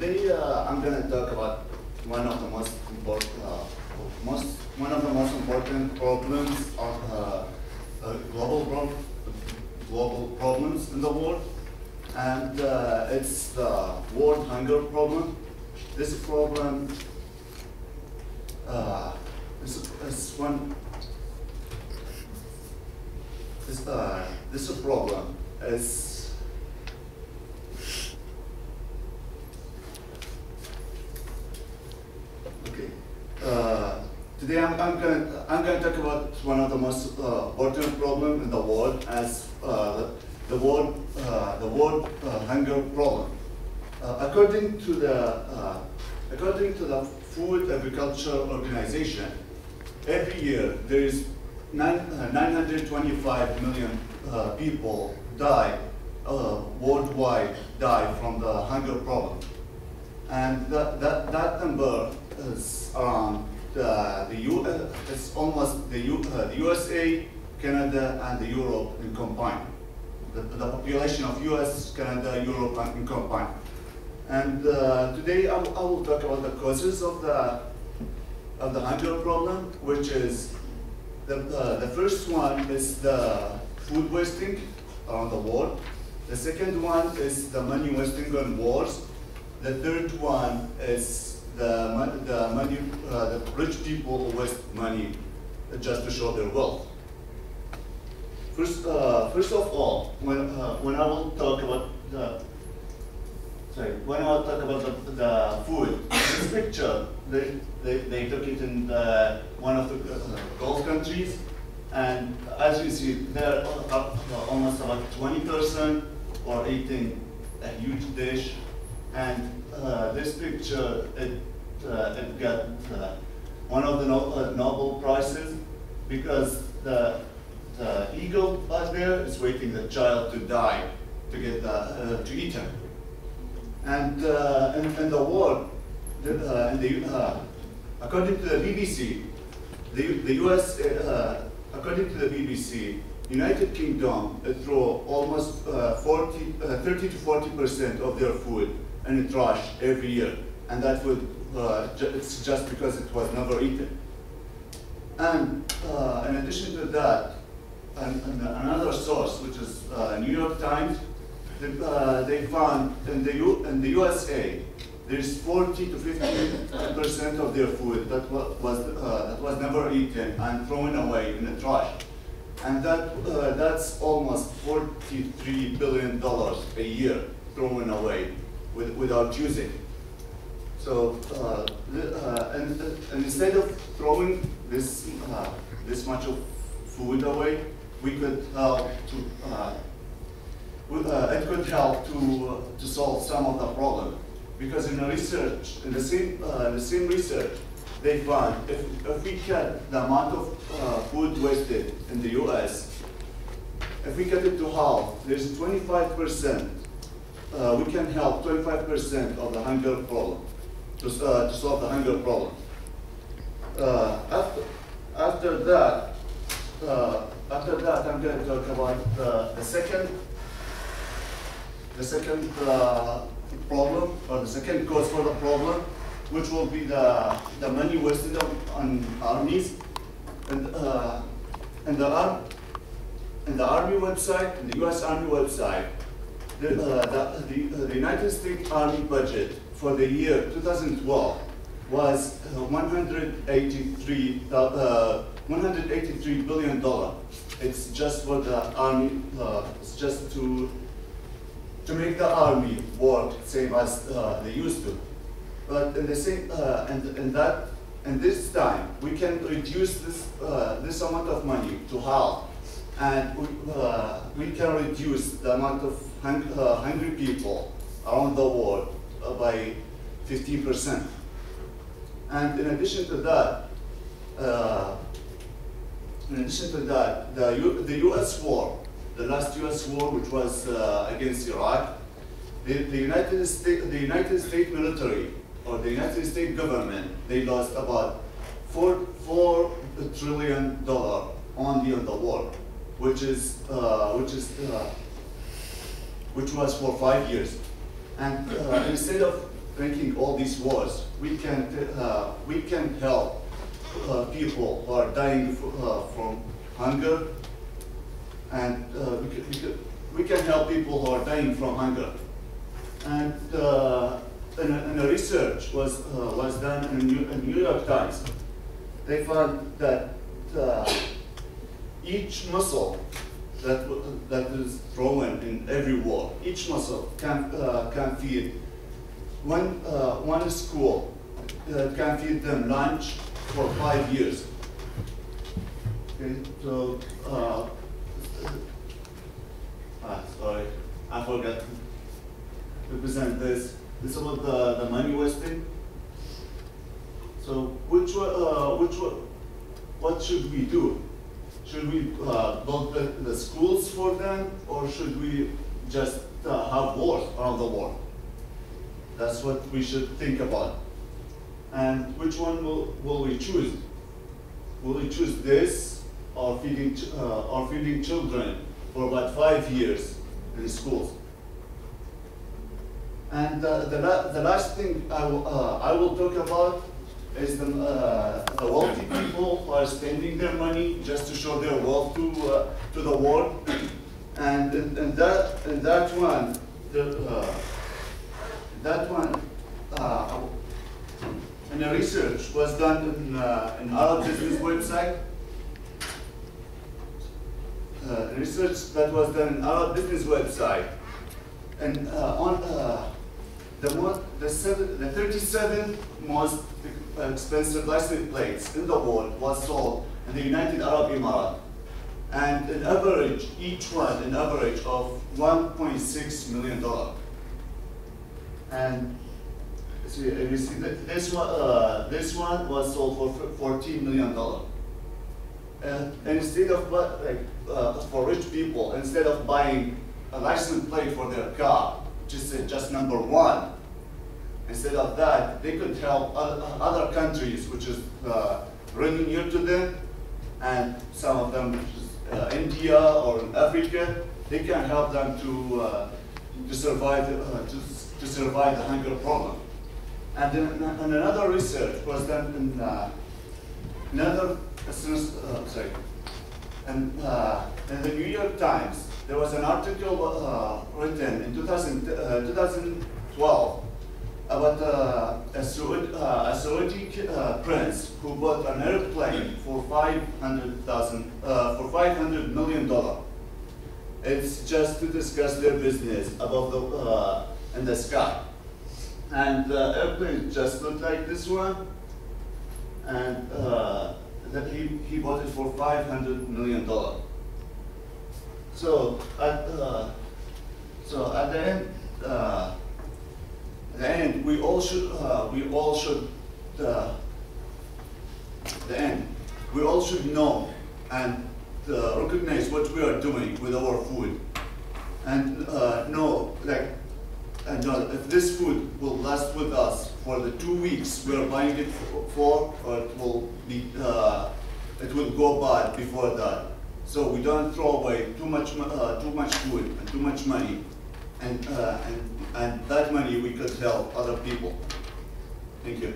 Today I'm going to talk about one of the most important problems of global problems in the world, and it's the world hunger problem. This problem this problem is okay. Today I'm going to talk about one of the most important problems in the world, as the world hunger problem. According to the Food Agriculture Organization, every year there is 925 million people worldwide die from the hunger problem, and that number is around it's almost the USA, Canada, and the Europe in combined. The population of US, Canada, Europe, in combined. And today I will talk about the causes of the hunger problem, which is the first one is the food wasting around the world. The second one is the money wasting on wars. The third one is the rich people who waste money just to show their wealth. First of all, when I will talk about the food, this picture they took it in one of the Gulf countries, and as you see, there are almost about 20% are eating a huge dish, and this picture it got one of the Nobel Prizes because the eagle back there is waiting the child to die to get to eat him. And in the world, according to the BBC, the US, according to the BBC, United Kingdom throw almost 30 to 40% of their food in the trash every year, and that would it's just because it was never eaten. And in addition to that, and another source, which is New York Times, they found in the USA there's 40 to 50% of their food that was never eaten and thrown away in the trash, and that's almost $43 billion a year thrown away without using. So and instead of throwing this much of food away, we could help to it could help to solve some of the problem, because in the research, in the same research, they found if we cut the amount of food wasted in the US, if we cut it to half, there's 25%. We can help 25% of the hunger problem to solve the hunger problem. After that, I'm going to talk about the second problem, or the second cause for the problem, which will be the money wasted on armies. And the Army website, in the US Army website, the United States Army budget for the year 2012 was $183 billion. It's just for the Army, it's just to make the Army work same as they used to. But in the same, and this time we can reduce this amount of money to half, and we can reduce the amount of hungry people around the world by 15%. And in addition to that, the U.S. war, the last U.S. war, which was against Iraq, the United States military, or the United States government, they lost about $4 trillion only on the war, which was for 5 years. And instead of drinking all these wars, we can help people who are dying from hunger, and we can help people who are dying from hunger. And a research was done in the New York Times. They found that each muscle that is thrown in every war, each muscle can feed one school can feed them lunch for 5 years. Okay, so sorry, I forgot to present this. This is about the money wasting. So what should we do? Should we build the schools for them, or should we just have wars around the world? That's what we should think about. And which one will we choose? Will we choose this, or feeding children for about 5 years in schools? And the last thing I will talk about is the wealthy people who are spending their money just to show their wealth to the world. And that one, and the research was done in Arab business website. Research that was done in Arab business website, and on the 37 most expensive license plates in the world was sold in the United Arab Emirates, and an average, each one an average of $1.6 million. And so you see that this one was sold for $14 million. And instead of for rich people, instead of buying a license plate for their car, which is just number one, instead of that, they could help other countries, which is really near to them, and some of them, which is India or in Africa, they can help them to survive the hunger problem. And then another research was done in in the New York Times. There was an article written in 2012 about a Saudi prince who bought an airplane for $500 million. It's just to discuss their business above in the sky. And the airplane just looked like this one, and that he bought it for $500 million. So at the end, we all should know and recognize what we are doing with our food, and know if this food will last with us for the 2 weeks we are buying it for, or it will go bad before that. So we don't throw away too much food and too much money, and that money we could help other people. Thank you.